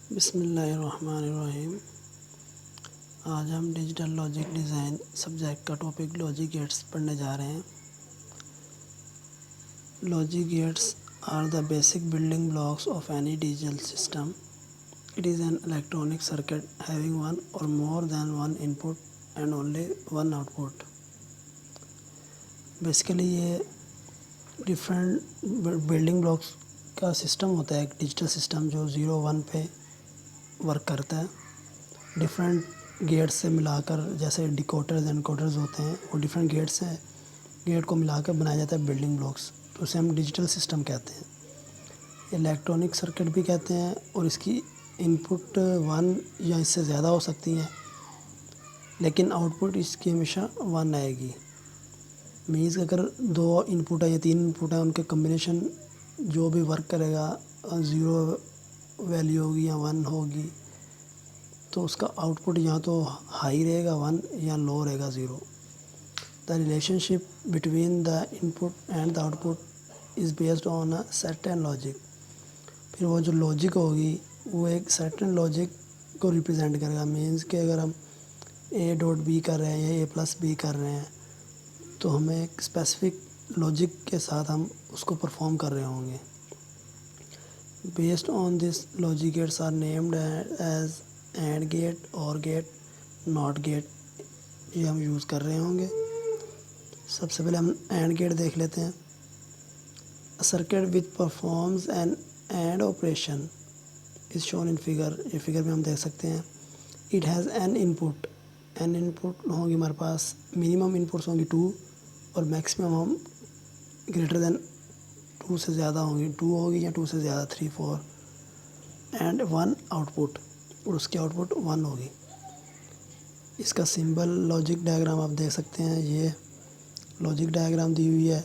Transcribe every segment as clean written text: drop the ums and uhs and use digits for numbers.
बिस्मिल्लाहिर्रहमानिर्रहीम। आज हम डिजिटल लॉजिक डिज़ाइन सब्जेक्ट का टॉपिक लॉजिक गेट्स पढ़ने जा रहे हैं। Logic gates are the basic building blocks of any digital system. It is an electronic circuit having one or more than one input and only one output. Basically ये different building blocks का system होता है, एक digital system जो 0-1 पे work करता है। Different gets से मिलाकर, जैसे डिकोडर्स एनकोडर्स होते हैं, वो डिफरेंट गेट को मिलाकर बनाया जाता है बिल्डिंग ब्लॉक्स, तो उसे हम डिजिटल सिस्टम कहते हैं। इलेक्ट्रॉनिक सर्किट भी कहते हैं और इसकी इनपुट 1 या इससे ज़्यादा हो सकती हैं, लेकिन आउटपुट इसकी हमेशा 1 आएगी। मीन्स अगर 2 इनपुट है या 3 इनपुट है, उनके कम्बिनेशन जो भी वर्क करेगा 0 वैल्यू होगी या 1 होगी, तो उसका आउटपुट या तो हाई रहेगा 1 या लो रहेगा 0। The relationship between the input and the output is based on a certain logic. फिर वो जो लॉजिक होगी वो एक सर्टेन लॉजिक को रिप्रेजेंट करेगा। मीन्स कि अगर हम ए डॉट बी कर रहे हैं या ए प्लस बी कर रहे हैं, तो हमें एक स्पेसिफिक लॉजिक के साथ हम उसको परफॉर्म कर रहे होंगे। Based on this logic gates are named as AND gate, OR gate, NOT gate, ये हम यूज़ कर रहे होंगे। सबसे पहले हम एंड गेट देख लेते हैं। A circuit which performs an AND operation is shown in figure. ये फिगर में हम देख सकते हैं। इट हैज़ एन इनपुट होंगी हमारे पास, मिनिमम इनपुट्स होंगी 2 और मैक्सिमम हम ग्रेटर देन 2 से ज़्यादा होंगी, 2 होगी या 2 से ज़्यादा 3, 4 एंड 1 आउटपुट, और उसकी आउटपुट 1 होगी। इसका सिंबल लॉजिक डायग्राम आप देख सकते हैं। ये लॉजिक डायग्राम दी हुई है।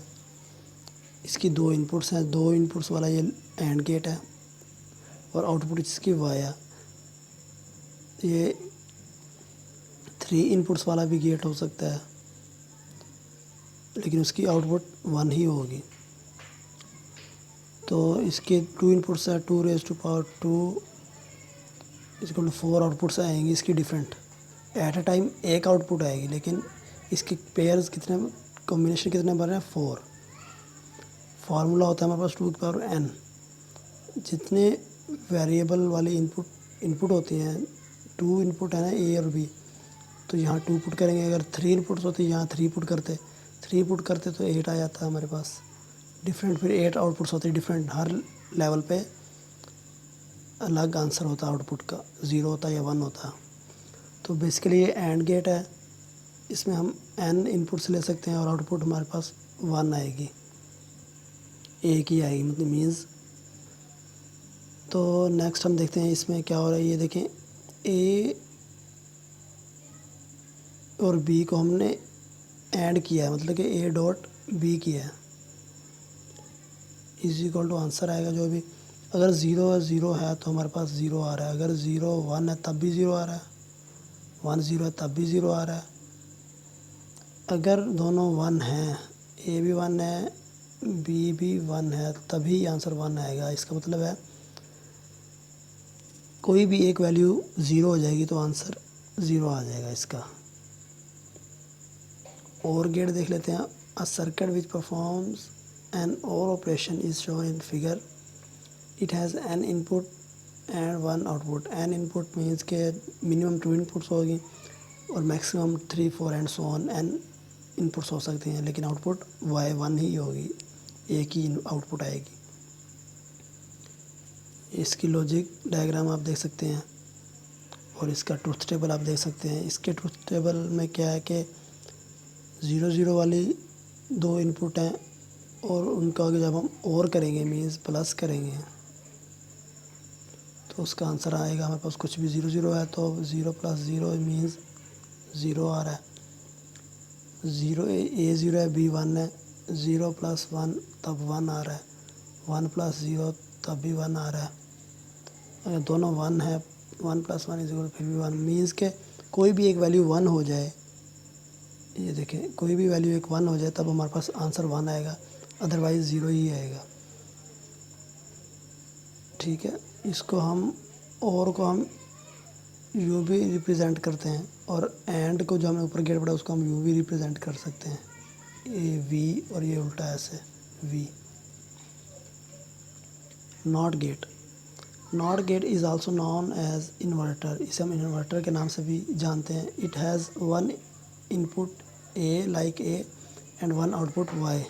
इसकी 2 इनपुट्स हैं, 2 इनपुट्स वाला ये एंड गेट है और आउटपुट इसकी वाई है। ये 3 इनपुट्स वाला भी गेट हो सकता है, लेकिन उसकी आउटपुट 1 ही होगी। तो इसके 2 इनपुट्स है, 2 रेज़ टू पावर 2 इसको 4 आउटपुट्स आएंगी इसकी डिफरेंट। एट अ टाइम एक आउटपुट आएगी, लेकिन इसके पेयर्स कितने, कॉम्बिनेशन कितने बन रहे हैं, 4। फार्मूला होता है हमारे पास 2 की पावर n। जितने वेरिएबल वाली इनपुट होती हैं, 2 इनपुट है ना, ए और बी, तो यहाँ 2 पुट करेंगे। अगर 3 इनपुट्स होती यहाँ 3 पुट करते तो 8 आ जाता है हमारे पास डिफरेंट। फिर 8 आउटपुट्स होते डिफरेंट, हर लेवल पे अलग आंसर होता है आउटपुट का, 0 होता है या 1 होता है। तो बेसिकली ये एंड गेट है, इसमें हम n इनपुट्स ले सकते हैं और आउटपुट हमारे पास 1 आएगी, एक ही आएगी, मतलब मीन्स। तो नेक्स्ट हम देखते हैं इसमें क्या हो रहा है। ये देखें, ए और बी को हमने ऐड किया है, मतलब कि ए डॉट बी किया है, इज इक्वल टू आंसर आएगा जो भी। अगर 0 है तो हमारे पास 0 आ रहा है, अगर 0 1 है तब भी 0 आ रहा है, 1 0 है तब भी 0 आ रहा है। अगर दोनों 1 हैं, ए भी 1 है बी भी 1 है, तभी आंसर 1 आएगा। इसका मतलब है कोई भी एक वैल्यू 0 हो जाएगी तो आंसर 0 आ जाएगा इसका। और गेट देख लेते हैं। A circuit which performs an or operation is shown in figure. It has n input and 1 output. N input means के मिनिमम 2 इनपुट्स होगी और maximum 3, 4 and so on n inputs हो सकती हैं, लेकिन आउटपुट वाई 1 ही होगी, एक ही आउटपुट आएगी। इसकी लॉजिक डायग्राम आप देख सकते हैं और इसका ट्रुथ टेबल आप देख सकते हैं। इसके ट्रुथ टेबल में क्या है कि 0 0 वाली 2 इनपुट हैं और उनका जब हम और करेंगे, मीन्स प्लस करेंगे, तो उसका आंसर आएगा हमारे पास। कुछ भी 0 0 है तो 0 + 0 मीन्स 0 आ रहा है। 0 ए 0 है, बी 1 है, 0 + 1 तब 1 आ रहा है, 1 + 0 तब भी 1 आ रहा है। अगर दोनों 1 है, 1 + 1 = फिर भी 1, मीन्स के कोई भी एक वैल्यू 1 हो जाए, ये देखें, कोई भी वैल्यू एक 1 हो जाए तब हमारे पास आंसर 1 आएगा, अदरवाइज़ 0 ही आएगा। ठीक है, इसको हम और को हम यू भी रिप्रेजेंट करते हैं, और एंड को जो हमने ऊपर गेट पढ़ा उसको हम यू भी रिप्रेजेंट कर सकते हैं, ये वी और ये उल्टा ऐसे V. NOT gate, NOT gate is also known as inverter, इसे हम इन्वर्टर के नाम से भी जानते हैं। It has one input A like A and one output Y.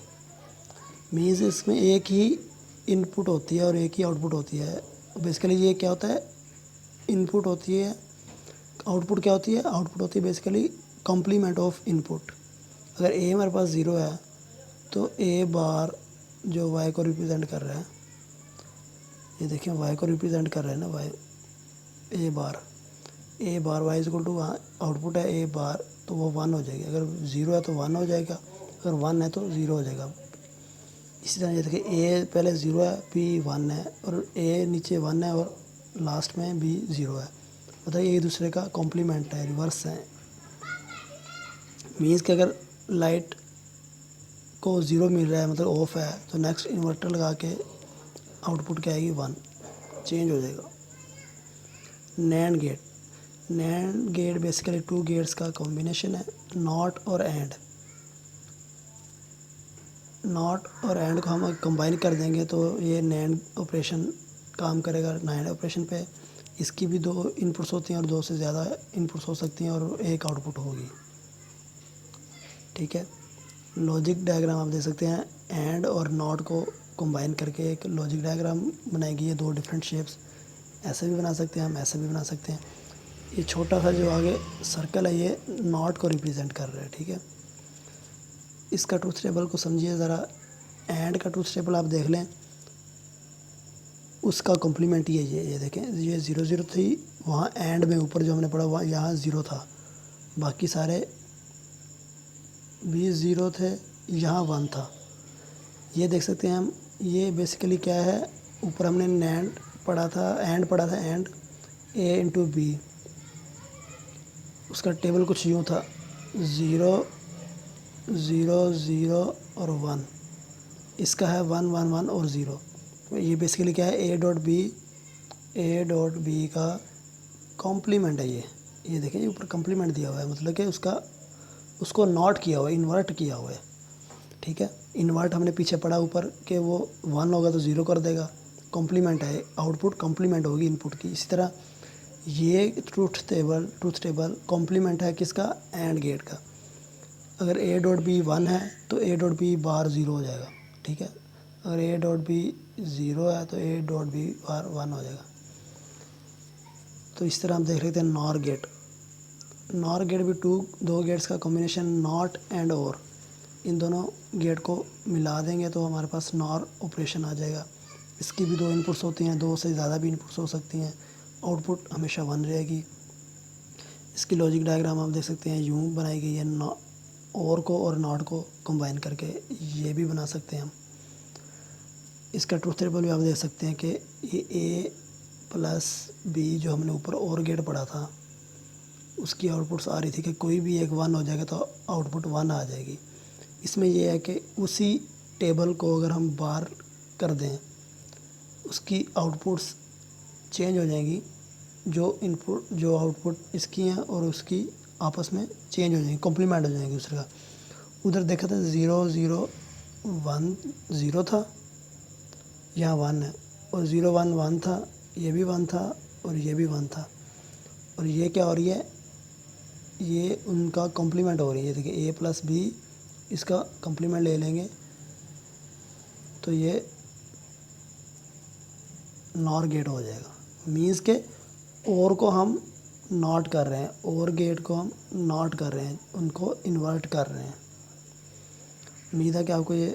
Means इसमें एक ही इनपुट होती है और एक ही आउटपुट होती है। बेसिकली ये क्या होता है, इनपुट होती है, आउटपुट क्या होती है, आउटपुट होती है बेसिकली कॉम्प्लीमेंट ऑफ इनपुट। अगर ए हमारे पास 0 है तो ए बार जो वाई को रिप्रेजेंट कर रहा है, ये देखिए वाई को रिप्रेजेंट कर रहा है ना Y, A bar Y equal to वहाँ आउटपुट है ए बार, तो वो 1 हो जाएगी। अगर 0 है तो 1 हो जाएगा, अगर 1 है तो 0 हो जाएगा। इसी तरह ये देखिए ए पहले 0 है, बी 1 है, और ए नीचे 1 है और लास्ट में भी 0 है। मतलब ये एक दूसरे का कॉम्प्लीमेंट है, रिवर्स है। मीन्स कि अगर लाइट को 0 मिल रहा है मतलब ऑफ है, तो नेक्स्ट इन्वर्टर लगा के आउटपुट क्या आएगी 1, चेंज हो जाएगा। NAND gate, NAND gate basically 2 gates का कॉम्बिनेशन है, नॉट और एंड। नॉट और एंड को हम कंबाइन कर देंगे तो ये नैंड ऑपरेशन काम करेगा नैंड ऑपरेशन पे। इसकी भी 2 इनपुट्स होती हैं और 2 से ज़्यादा इनपुट्स हो सकती हैं और एक आउटपुट होगी, ठीक है। लॉजिक डायग्राम आप देख सकते हैं, एंड और नॉट को कंबाइन करके एक लॉजिक डायग्राम बनाएगी। ये 2 डिफरेंट शेप्स, ऐसे भी बना सकते हैं हम, ऐसे भी बना सकते हैं। ये छोटा सा जो आगे सर्कल है ये नॉट को रिप्रेजेंट कर रहा है, ठीक है। इसका ट्रूथ टेबल को समझिए ज़रा। एंड का ट्रूथ टेबल आप देख लें, उसका कॉम्प्लीमेंट ये देखें, ये 0 0 थी वहाँ, एंड में ऊपर जो हमने पढ़ा वहाँ यहाँ 0 था, बाकी सारे भी 0 थे, यहाँ 1 था। ये देख सकते हैं हम, ये बेसिकली क्या है, ऊपर हमने नैंड पढ़ा था, एंड पढ़ा था, एंड ए इंटू बी। उसका टेबल कुछ यूँ था, 0 0 0 और 1। इसका है 1 1 1 और 0। ये बेसिकली क्या है, ए डॉट बी का कॉम्प्लीमेंट है ये देखें, ऊपर कॉम्प्लीमेंट दिया हुआ है, मतलब कि उसको नॉट किया हुआ है, इन्वर्ट किया हुआ है, ठीक है। इन्वर्ट हमने पीछे पढ़ा ऊपर कि वो 1 होगा तो 0 कर देगा, कॉम्प्लीमेंट है, आउटपुट कॉम्प्लीमेंट होगी इनपुट की। इसी तरह ये ट्रूथ टेबल कॉम्प्लीमेंट है किसका, एंड गेट का। अगर ए डॉट बी 1 है तो ए डॉट बी बार 0 हो जाएगा, ठीक है। अगर ए डॉट बी 0 है तो ए डॉट बी बार 1 हो जाएगा। तो इस तरह हम देख लेते हैं नॉर गेट। नॉर गेट भी 2 गेट्स का कॉम्बिनेशन, नॉट एंड और। इन दोनों गेट को मिला देंगे तो हमारे पास नॉर ऑपरेशन आ जाएगा। इसकी भी 2 इनपुट्स होती हैं, 2 से ज़्यादा भी इनपुट्स हो सकती हैं, आउटपुट हमेशा 1 रहेगी। इसकी लॉजिक डायग्राम आप देख सकते हैं, यूँ बनाई गई है, और को और नॉट को कंबाइन करके ये भी बना सकते हैं हम। इसका ट्रूथ टेबल भी आप देख सकते हैं कि ये ए प्लस बी जो हमने ऊपर और गेट पढ़ा था उसकी आउटपुट्स आ रही थी कि कोई भी एक 1 हो जाएगा तो आउटपुट 1 आ जाएगी। इसमें यह है कि उसी टेबल को अगर हम बार कर दें उसकी आउटपुट्स चेंज हो जाएंगी, जो आउटपुट इसकी हैं और उसकी आपस में चेंज हो जाएंगी, कॉम्प्लीमेंट हो जाएंगी दूसरे का। उधर देखा था 0 0 1 0 था, यहाँ 1 है, और 0 1 1 था, ये भी 1 था और ये भी 1 था, और ये क्या हो रही है, ये उनका कॉम्प्लीमेंट हो रही है। देखिए ए प्लस बी, इसका कॉम्प्लीमेंट ले लेंगे तो ये नॉर गेट हो जाएगा। मीन्स के और को हम नॉट कर रहे हैं, और गेट को हम नॉट कर रहे हैं, उनको इन्वर्ट कर रहे हैं। उम्मीद है कि आपको ये